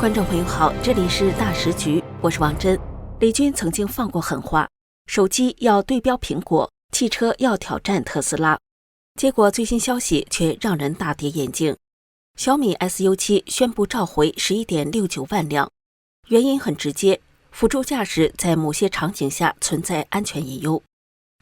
观众朋友好，这里是大时局，我是王真。李军曾经放过狠话，手机要对标苹果，汽车要挑战特斯拉。结果最新消息却让人大跌眼镜，小米 SU7 宣布召回 11.69 万辆，原因很直接，辅助驾驶在某些场景下存在安全隐忧。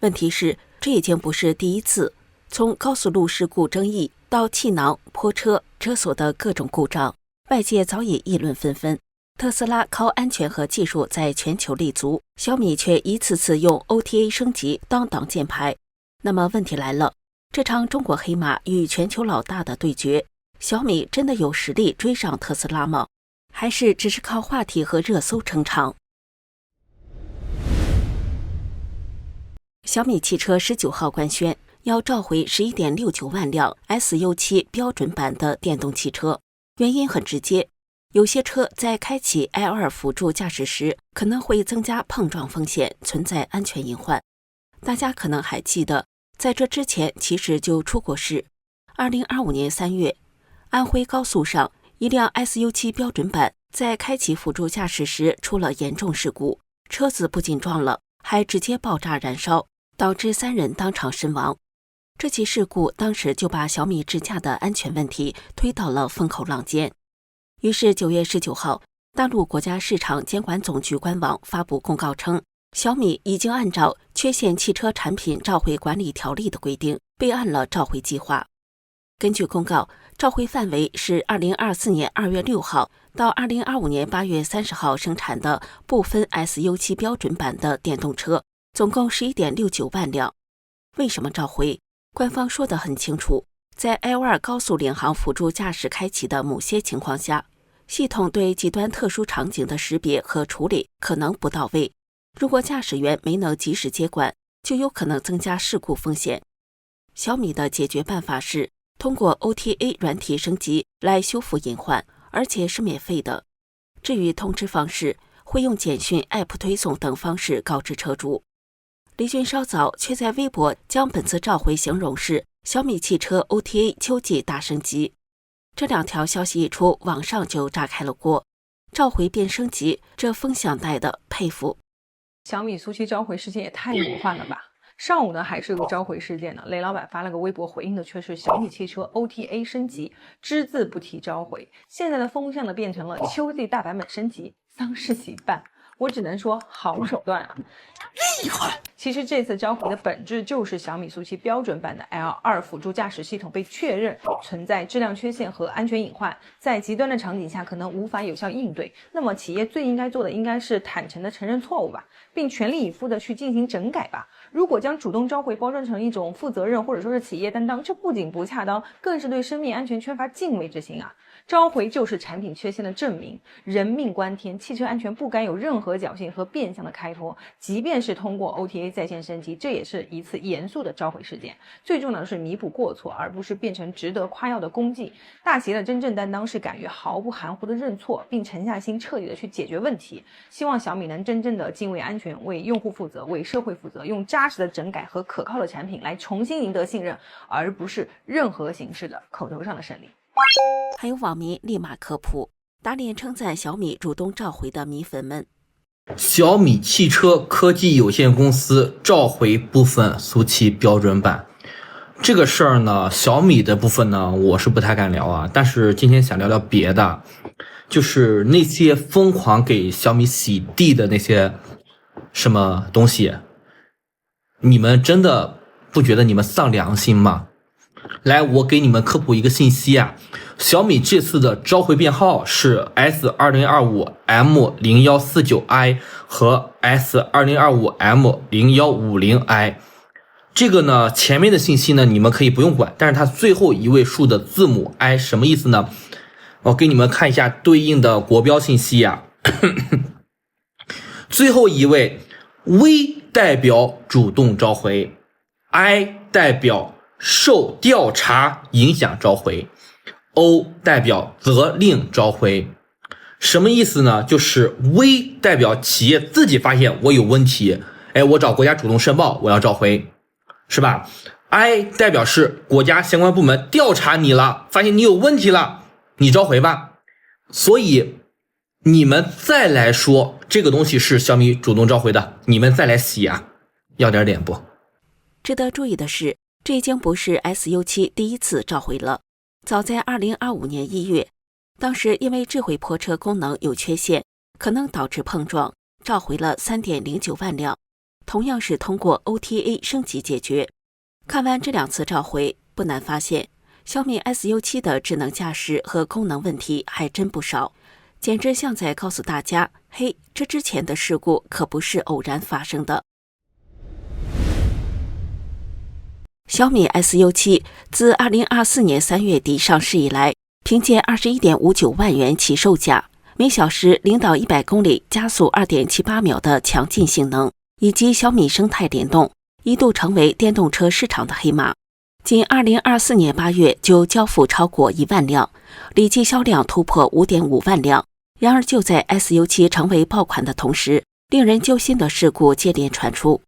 问题是，这已经不是第一次，从高速路事故争议到气囊、坡车、车锁的各种故障，外界早已议论纷纷。特斯拉靠安全和技术在全球立足，小米却一次次用 OTA 升级当挡箭牌。那么问题来了，这场中国黑马与全球老大的对决，小米真的有实力追上特斯拉吗？还是只是靠话题和热搜撑场？小米汽车19号官宣要召回 11.69 万辆 SU7 标准版的电动汽车，原因很直接，有些车在开启 L2 辅助驾驶时可能会增加碰撞风险，存在安全隐患。大家可能还记得，在这之前其实就出过事。2025年3月，安徽高速上一辆 SU7 标准版在开启辅助驾驶时出了严重事故，车子不仅撞了，还直接爆炸燃烧，导致3人当场身亡。这起事故当时就把小米智驾的安全问题推到了风口浪尖。于是9月19号，大陆国家市场监管总局官网发布公告称，小米已经按照缺陷汽车产品召回管理条例的规定，备案了召回计划。根据公告，召回范围是2024年2月6号到2025年8月30号生产的部分 SU7 标准版的电动车，总共 11.69 万辆。为什么召回？官方说得很清楚，在 L2 高速领航辅助驾驶开启的某些情况下，系统对极端特殊场景的识别和处理可能不到位，如果驾驶员没能及时接管，就有可能增加事故风险。小米的解决办法是通过 OTA 软体升级来修复隐患，而且是免费的。至于通知方式，会用简讯、App 推送等方式告知车主。李军稍早却在微博将本次召回形容是小米汽车 OTA 秋季大升级。这2条消息一出，网上就炸开了锅。召回变升级，这风向带的佩服。小米苏七召回事件也太魔幻了吧！上午呢还是有个召回事件呢，雷老板发了个微博回应的却是小米汽车 OTA 升级，只字不提召回。现在的风向呢变成了秋季大版本升级，丧事喜办。我只能说好手段啊，厉害！其实这次召回的本质就是小米苏七标准版的 L2 辅助驾驶系统被确认存在质量缺陷和安全隐患，在极端的场景下可能无法有效应对。那么企业最应该做的应该是坦诚的承认错误吧，并全力以赴的去进行整改吧。如果将主动召回包装成一种负责任或者说是企业担当，这不仅不恰当，更是对生命安全缺乏敬畏之心啊！召回就是产品缺陷的证明，人命关天，汽车安全不该有任何侥幸和变相的开脱。即便是通过 OTA 在线升级，这也是一次严肃的召回事件。最重要的是弥补过错，而不是变成值得夸耀的功绩。大企业的真正担当是敢于毫不含糊的认错，并沉下心彻底的去解决问题。希望小米能真正的敬畏安全，为用户负责，为社会负责，用扎实的整改和可靠的产品来重新赢得信任，而不是任何形式的口头上的胜利。还有网民立马科普，打脸称赞小米主动召回的米粉们。小米汽车科技有限公司召回部分苏七标准版，这个事儿呢，小米的部分呢，我是不太敢聊啊。但是今天想聊聊别的，就是那些疯狂给小米洗地的那些什么东西，你们真的不觉得你们丧良心吗？来，我给你们科普一个信息啊，小米这次的召回编号是 S2025M0149i 和 S2025M0150i。这个呢，前面的信息呢，你们可以不用管，但是它最后一位数的字母 i 什么意思呢？我给你们看一下对应的国标信息啊。最后一位 V 代表主动召回， I 代表受调查影响召回， O 代表责令召回。什么意思呢？就是 V 代表企业自己发现我有问题，我找国家主动申报，我要召回，是吧？ I 代表是国家相关部门调查你了，发现你有问题了，你召回吧。所以你们再来说这个东西是小米主动召回的，你们再来洗啊，要点脸不？值得注意的是，这已经不是 SU7 第一次召回了。早在2025年1月，当时因为智慧泊车功能有缺陷，可能导致碰撞，召回了 3.09 万辆，同样是通过 OTA 升级解决。看完这2次召回，不难发现，小米 SU7 的智能驾驶和功能问题还真不少，简直像在告诉大家，嘿，这之前的事故可不是偶然发生的。小米 SU7 自2024年3月底上市以来，凭借 21.59 万元起售价，每小时0到100公里加速 2.78 秒的强劲性能，以及小米生态联动，一度成为电动车市场的黑马。仅2024年8月就交付超过1万辆，累计销量突破 5.5 万辆。然而就在 SU7 成为爆款的同时，令人揪心的事故接连传出。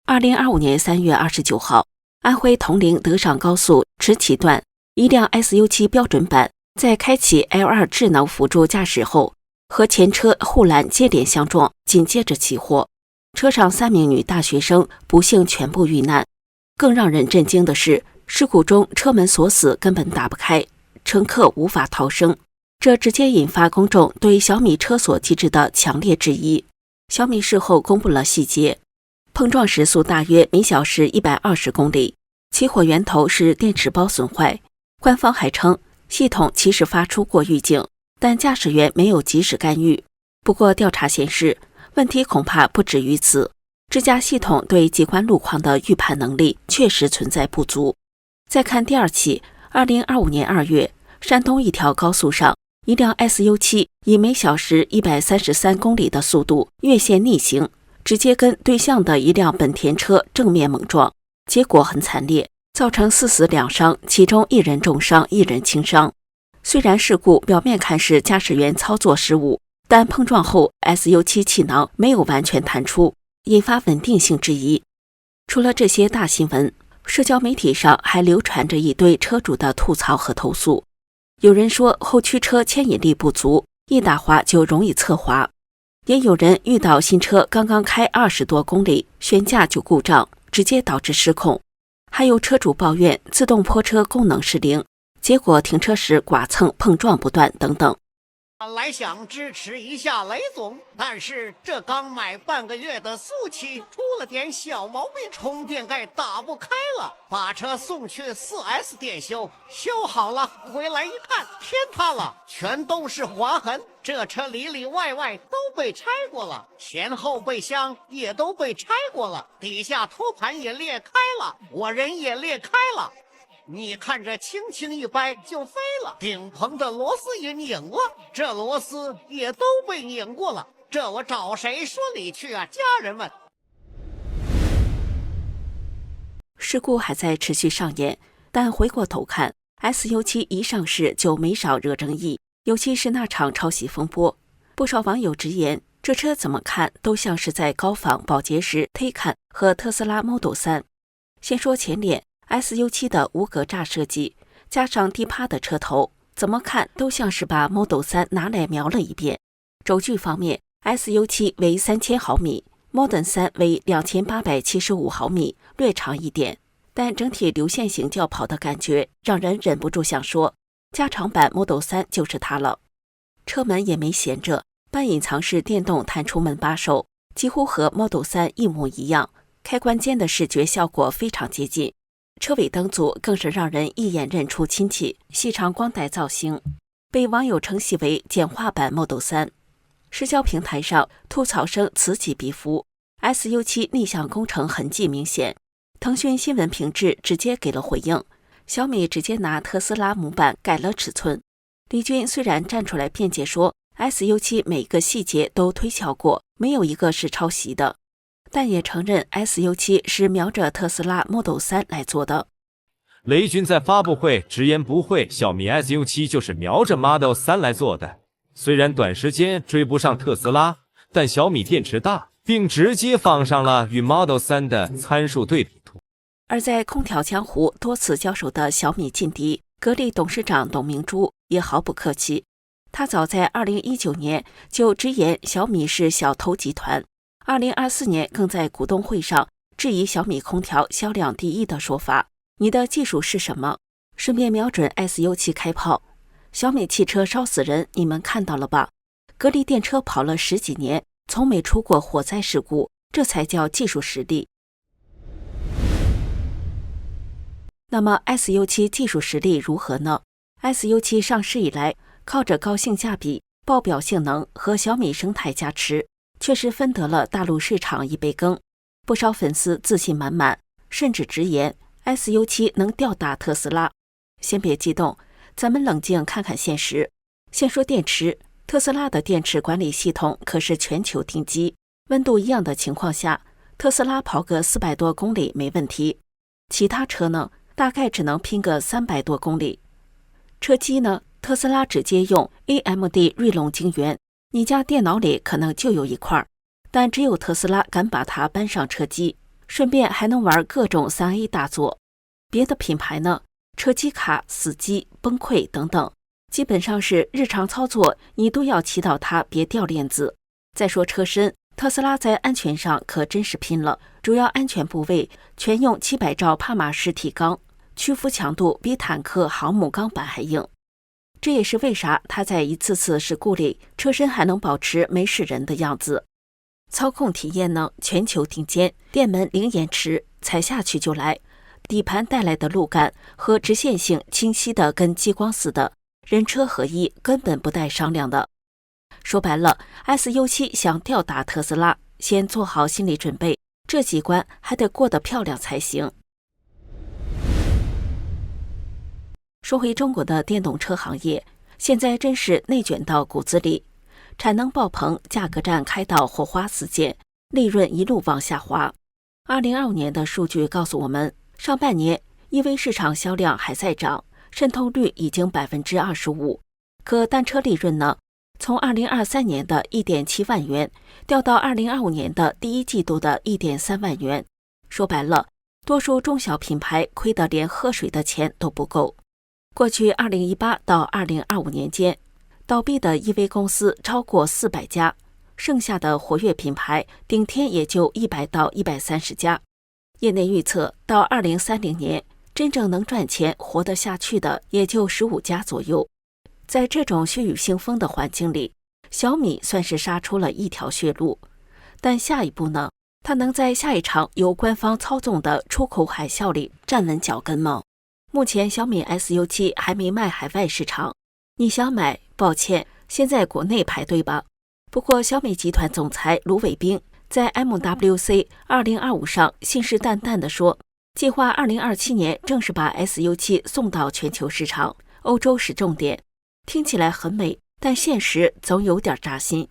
2025年3月29号，安徽铜陵德上高速池岐段，一辆 SU7 标准版在开启 L2 智能辅助驾驶后，和前车护栏接连相撞，紧接着起火，车上3名女大学生不幸全部遇难。更让人震惊的是，事故中车门锁死，根本打不开，乘客无法逃生，这直接引发公众对小米车锁机制的强烈质疑。小米事后公布了细节，碰撞时速大约每小时120公里，起火源头是电池包损坏。官方还称系统其实发出过预警，但驾驶员没有及时干预。不过调查显示，问题恐怕不止于此，这家系统对极端路况的预判能力确实存在不足。再看第2起，2025年2月，山东一条高速上，一辆 SU7 以每小时133公里的速度越线逆行，直接跟对向的一辆本田车正面猛撞，结果很惨烈，造成4死2伤，其中1人重伤，1人轻伤。虽然事故表面看是驾驶员操作失误，但碰撞后 SU7 气囊没有完全弹出，引发稳定性质疑。除了这些大新闻，社交媒体上还流传着一堆车主的吐槽和投诉。有人说后驱车牵引力不足，一打滑就容易侧滑；也有人遇到新车刚刚开20多公里，悬架就故障，直接导致失控。还有车主抱怨自动泊车功能失灵，结果停车时剐蹭碰撞不断等等。本来想支持一下雷总，但是这刚买半个月的苏七出了点小毛病，充电盖打不开了，把车送去 4S 店修，修好了回来一看，天塌了，全都是划痕。这车里里外外都被拆过了，前后备箱也都被拆过了，底下托盘也裂开了，我人也裂开了。你看这轻轻一掰就飞了，顶棚的螺丝也拧了，这螺丝也都被拧过了，这我找谁说理去啊，家人们。事故还在持续上演，但回过头看， SU7 一上市就没少惹争议，尤其是那场抄袭风波，不少网友直言，这车怎么看都像是在高仿保洁时 Taycan 和特斯拉 Model 3。先说前脸，SU7 的无格栅设计，加上低趴的车头，怎么看都像是把 Model 3拿来描了一遍。轴距方面 ，SU7 为3000毫米，Model 3为2875毫米，略长一点，但整体流线型轿跑的感觉让人忍不住想说，加长版 Model 3就是它了。车门也没闲着，半隐藏式电动弹出门把手，几乎和 Model 3一模一样，开关间的视觉效果非常接近。车尾灯组更是让人一眼认出亲戚，细长光带造型，被网友称系为简化版 Model 3。社交平台上吐槽声此起彼伏， SU7 逆向工程痕迹明显。腾讯新闻评质直接给了回应，小米直接拿特斯拉模板改了尺寸。李军虽然站出来辩解说 SU7 每个细节都推敲过，没有一个是抄袭的，但也承认 SU7 是瞄着特斯拉 Model 3来做的。雷军在发布会直言不讳，小米 SU7 就是瞄着 Model 3来做的。虽然短时间追不上特斯拉，但小米电池大，并直接放上了与 Model 3的参数对比图。而在空调江湖多次交手的小米劲敌格力董事长董明珠也毫不客气，他早在2019年就直言小米是小偷集团，2024年更在股东会上质疑小米空调销量第一的说法。你的技术是什么？顺便瞄准 SU7 开炮。小米汽车烧死人，你们看到了吧？格力电车跑了10几年，从没出过火灾事故，这才叫技术实力。那么 SU7 技术实力如何呢？ SU7 上市以来，靠着高性价比、爆表性能和小米生态加持，确实分得了大陆市场一杯羹。不少粉丝自信满满，甚至直言 SU7 能吊打特斯拉。先别激动，咱们冷静看看现实。先说电池，特斯拉的电池管理系统可是全球顶级，温度一样的情况下，特斯拉跑个400多公里没问题。其他车呢，大概只能拼个300多公里。车机呢，特斯拉直接用 AMD 锐龙晶圆，你家电脑里可能就有一块，但只有特斯拉敢把它搬上车机，顺便还能玩各种3A 大作。别的品牌呢，车机卡、死机、崩溃等等，基本上是日常操作你都要祈祷它别掉链子。再说车身，特斯拉在安全上可真是拼了，主要安全部位全用700兆帕玛实体钢，屈服强度比坦克、航母钢板还硬。这也是为啥它在一次次事故里，车身还能保持没事人的样子。操控体验呢，全球顶尖，电门零延迟，踩下去就来。底盘带来的路感和直线性清晰的跟激光似的，人车合一，根本不带商量的。说白了 ，SU7 想吊打特斯拉，先做好心理准备，这几关还得过得漂亮才行。说回中国的电动车行业，现在真是内卷到骨子里，产能爆棚，价格战开到火花四溅，利润一路往下滑。2025年的数据告诉我们，上半年 EV 市场销量还在涨，渗透率已经 25%， 可单车利润呢，从2023年的 1.7 万元掉到2025年的第一季度的 1.3 万元。说白了，多数中小品牌亏得连喝水的钱都不够。过去2018到2025年间，倒闭的 EV 公司超过400家，剩下的活跃品牌顶天也就100到130家。业内预测，到2030年，真正能赚钱、活得下去的也就15家左右。在这种血雨腥风的环境里，小米算是杀出了一条血路。但下一步呢？它能在下一场由官方操纵的出口海啸里站稳脚跟吗？目前小米 SU7 还没卖海外市场，你想买，抱歉，先在国内排队吧。不过小米集团总裁卢伟冰在 MWC 2025上信誓旦旦地说，计划2027年正式把 SU7 送到全球市场，欧洲是重点。听起来很美，但现实总有点扎心。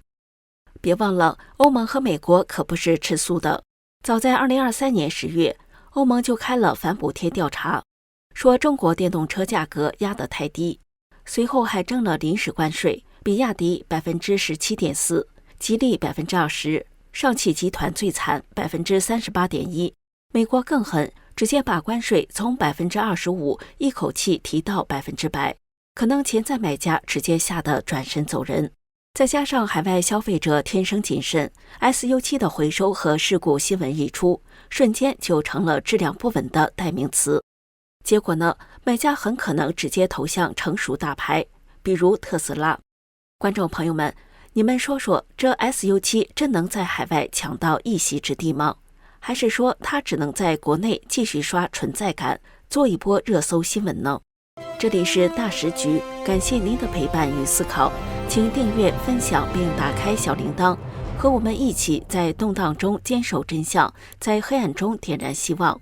别忘了，欧盟和美国可不是吃素的。早在2023年10月，欧盟就开了反补贴调查，说中国电动车价格压得太低，随后还征了临时关税，比亚迪 17.4%， 吉利 20%， 上汽集团最惨 38.1%， 美国更狠，直接把关税从 25% 一口气提到 100%， 可能潜在买家直接吓得转身走人。再加上海外消费者天生谨慎， SU7 的回收和事故新闻一出，瞬间就成了质量不稳的代名词。结果呢，买家很可能直接投向成熟大牌，比如特斯拉。观众朋友们，你们说说，这 SU7 真能在海外抢到一席之地吗？还是说它只能在国内继续刷存在感，做一波热搜新闻呢？这里是大时局，感谢您的陪伴与思考，请订阅、分享并打开小铃铛，和我们一起在动荡中坚守真相，在黑暗中点燃希望。